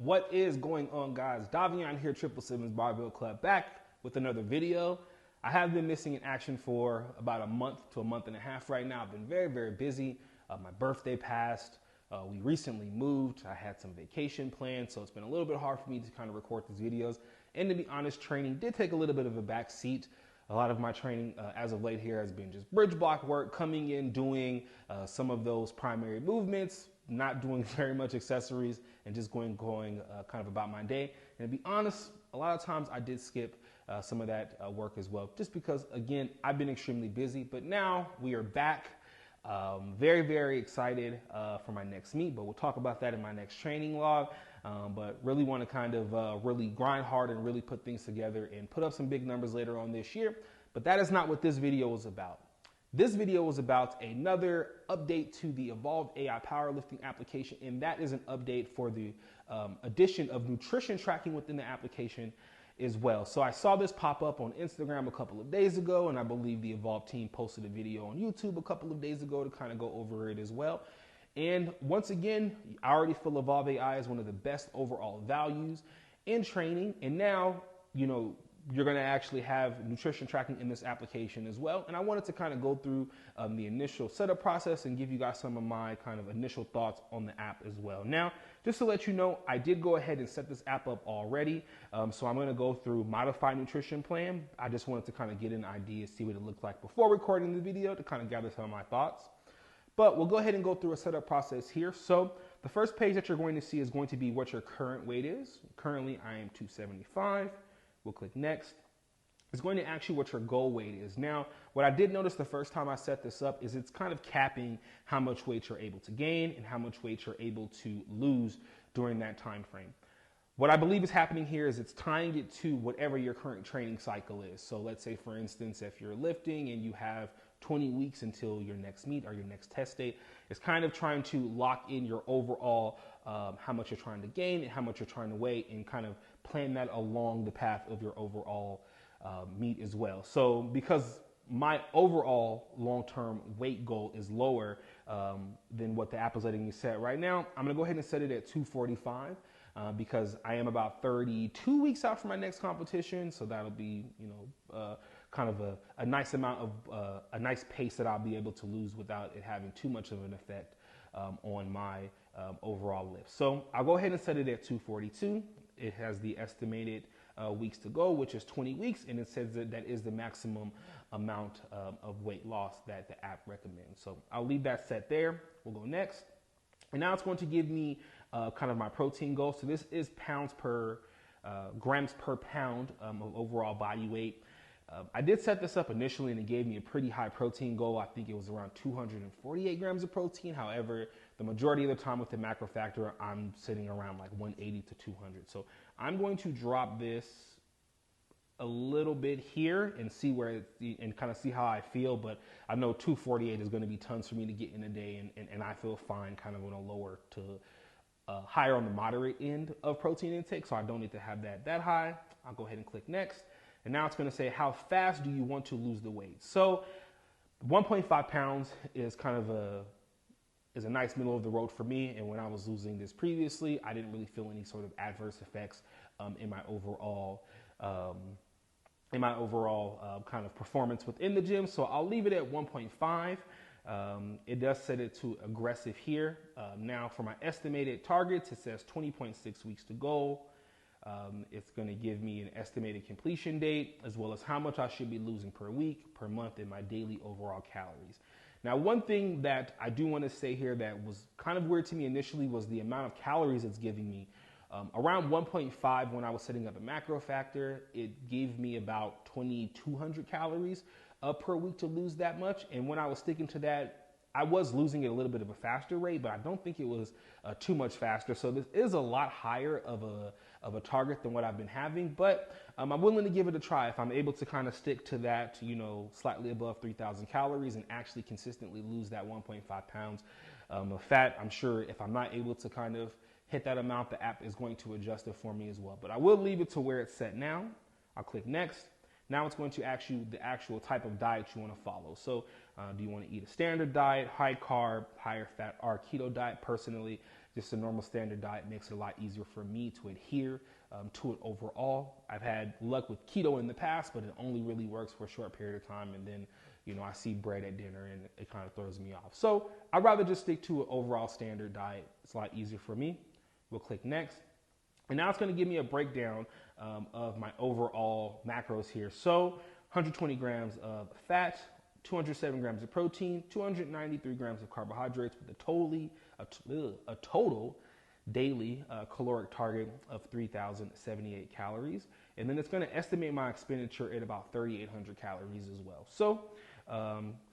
What is going on, guys? Davion here, 777's Barbell Club, back with another video. I have been missing in action for about a month to a month and a half right now. I've been very busy. My birthday passed. We recently moved. I had some vacation plans, so it's been a little bit hard for me to kind of record these videos. And to be honest, training did take a little bit of a back seat. A lot of my training as of late here has been just bridge block work, coming in, doing some of those primary movements, not doing very much accessories, and just going kind of about my day. And to be honest, a lot of times I did skip some of that work as well, just because, again, I've been extremely busy. But now we are back. Very excited for my next meet, but we'll talk about that in my next training log. But really want to kind of really grind hard and really put things together and put up some big numbers later on this year. But that is not what this video was about. This video was about another update to the Evolved AI powerlifting application, and that is an update for the addition of nutrition tracking within the application as well. So I saw this pop up on Instagram a couple of days ago, and I believe the Evolve team posted a video on YouTube a couple of days ago to kind of go over it as well. And once again, I already feel Evolve AI is one of the best overall values in training. And now, you know, you're going to actually have nutrition tracking in this application as well. And I wanted to kind of go through the initial setup process and give you guys some of my kind of initial thoughts on the app as well. Now, just to let you know, I did go ahead and set this app up already. So I'm going to go through modified nutrition plan. I just wanted to kind of get an idea, see what it looked like before recording the video to kind of gather some of my thoughts. But we'll go ahead and go through a setup process here. So the first page that you're going to see is going to be what your current weight is. Currently, I am 275. We'll click next. It's going to ask you what your goal weight is. Now, what I did notice the first time I set this up is it's kind of capping how much weight you're able to gain and how much weight you're able to lose during that time frame. What I believe is happening here is it's tying it to whatever your current training cycle is. So let's say, for instance, if you're lifting and you have 20 weeks until your next meet or your next test date, it's kind of trying to lock in your overall how much you're trying to gain and how much you're trying to weigh, and kind of plan that along the path of your overall meet as well. So because my overall long-term weight goal is lower than what the app is letting me set right now, I'm going to go ahead and set it at 245 because I am about 32 weeks out from my next competition. So that'll be, you know, kind of a nice amount of a nice pace that I'll be able to lose without it having too much of an effect on my overall lift. So I'll go ahead and set it at 242. It has the estimated weeks to go, which is 20 weeks, and it says that that is the maximum amount of weight loss that the app recommends. So I'll leave that set there. We'll go next. And now it's going to give me kind of my protein goal. So this is grams per pound of overall body weight. I did set this up initially and it gave me a pretty high protein goal. I think it was around 248 grams of protein. However, the majority of the time with the macro factor, I'm sitting around like 180 to 200. So I'm going to drop this a little bit here and see where and kind of see how I feel. But I know 248 is going to be tons for me to get in a day, and I feel fine kind of on a lower to higher on the moderate end of protein intake. So I don't need to have that high. I'll go ahead and click next. And now it's going to say, how fast do you want to lose the weight? So 1.5 pounds is kind of a nice middle of the road for me. And when I was losing this previously, I didn't really feel any sort of adverse effects in my overall kind of performance within the gym. So I'll leave it at 1.5. It does set it to aggressive here. Now for my estimated targets, it says 20.6 weeks to go. It's going to give me an estimated completion date, as well as how much I should be losing per week, per month, and my daily overall calories. Now, one thing that I do want to say here that was kind of weird to me initially was the amount of calories it's giving me. Around 1.5 when I was setting up a macro factor, it gave me about 2,200 calories per week to lose that much. And when I was sticking to that, I was losing at a little bit of a faster rate, but I don't think it was too much faster. So this is a lot higher of a target than what I've been having, but I'm willing to give it a try. If I'm able to kind of stick to that, you know, slightly above 3,000 calories and actually consistently lose that 1.5 pounds of fat, I'm sure if I'm not able to kind of hit that amount, the app is going to adjust it for me as well. But I will leave it to where it's set now. I'll click next. Now it's going to ask you the actual type of diet you want to follow. So do you want to eat a standard diet, high carb, higher fat, or keto diet? Personally, just a normal standard diet makes it a lot easier for me to adhere to it overall. I've had luck with keto in the past, but it only really works for a short period of time. And then, you know, I see bread at dinner and it kind of throws me off. So I'd rather just stick to an overall standard diet. It's a lot easier for me. We'll click next. And now it's going to give me a breakdown of my overall macros here. So 120 grams of fat, 207 grams of protein, 293 grams of carbohydrates with a total daily caloric target of 3,078 calories. And then it's going to estimate my expenditure at about 3,800 calories as well. So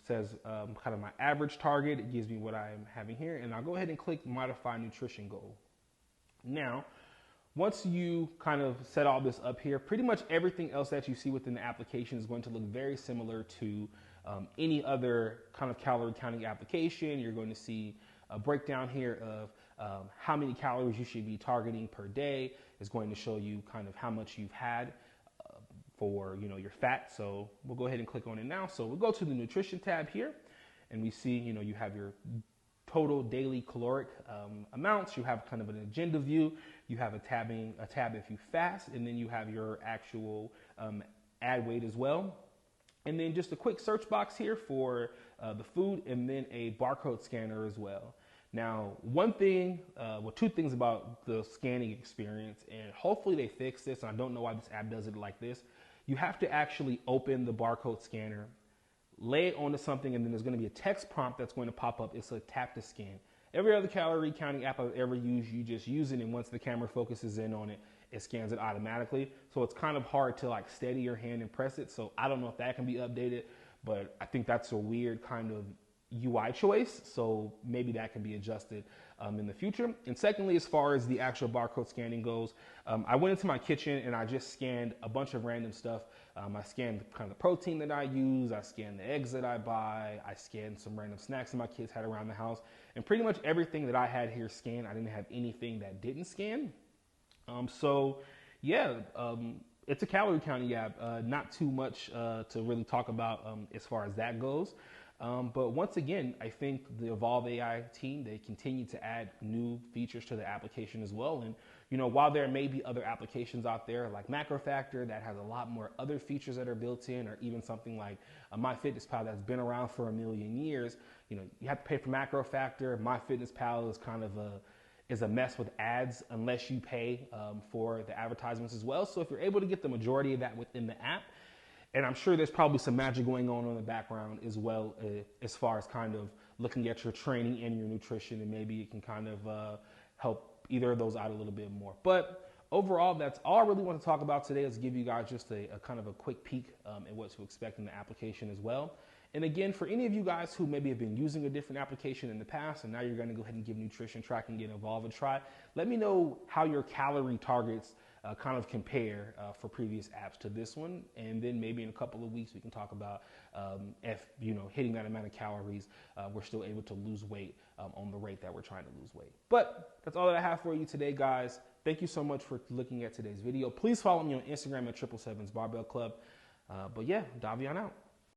says kind of my average target. It gives me what I'm having here. And I'll go ahead and click modify nutrition goal. Now, once you kind of set all this up here, pretty much everything else that you see within the application is going to look very similar to any other kind of calorie counting application. You're going to see a breakdown here of how many calories you should be targeting per day. It's going to show you kind of how much you've had for, you know, your fat. So we'll go ahead and click on it now. So we'll go to the nutrition tab here, and we see, you know, you have your total daily caloric amounts. You have kind of an agenda view. You have a tab if you fast, and then you have your actual add weight as well. And then just a quick search box here for the food, and then a barcode scanner as well. Now, two things about the scanning experience, and hopefully they fix this, and I don't know why this app does it like this. You have to actually open the barcode scanner, lay it onto something, and then there's going to be a text prompt that's going to pop up. It's a tap to scan. Every other calorie counting app I've ever used, you just use it, and once the camera focuses in on it, it scans it automatically. So it's kind of hard to like steady your hand and press it. So I don't know if that can be updated, but I think that's a weird kind of UI choice. So maybe that can be adjusted in the future. And secondly, as far as the actual barcode scanning goes, I went into my kitchen and I just scanned a bunch of random stuff. I scanned kind of the protein that I use. I scanned the eggs that I buy. I scanned some random snacks that my kids had around the house. And pretty much everything that I had here scanned. I didn't have anything that didn't scan. It's a calorie counting app. Not too much to really talk about as far as that goes. But once again, I think the Evolve AI team, they continue to add new features to the application as well. And, you know, while there may be other applications out there like MacroFactor that has a lot more other features that are built in, or even something like MyFitnessPal that's been around for a million years, you know, you have to pay for MacroFactor. MyFitnessPal is kind of a mess with ads unless you pay for the advertisements as well. So if you're able to get the majority of that within the app, and I'm sure there's probably some magic going on in the background as well, as far as kind of looking at your training and your nutrition, and maybe it can kind of help either of those out a little bit more. But overall, that's all I really want to talk about today, is give you guys just a kind of a quick peek at what to expect in the application as well. And again, for any of you guys who maybe have been using a different application in the past and now you're going to go ahead and give nutrition tracking and Evolve a try, let me know how your calorie targets kind of compare for previous apps to this one. And then maybe in a couple of weeks we can talk about if, you know, hitting that amount of calories, we're still able to lose weight on the rate that we're trying to lose weight. But that's all that I have for you today, guys. Thank you so much for looking at today's video. Please follow me on Instagram at 777's Barbell Club. But yeah, Davion out.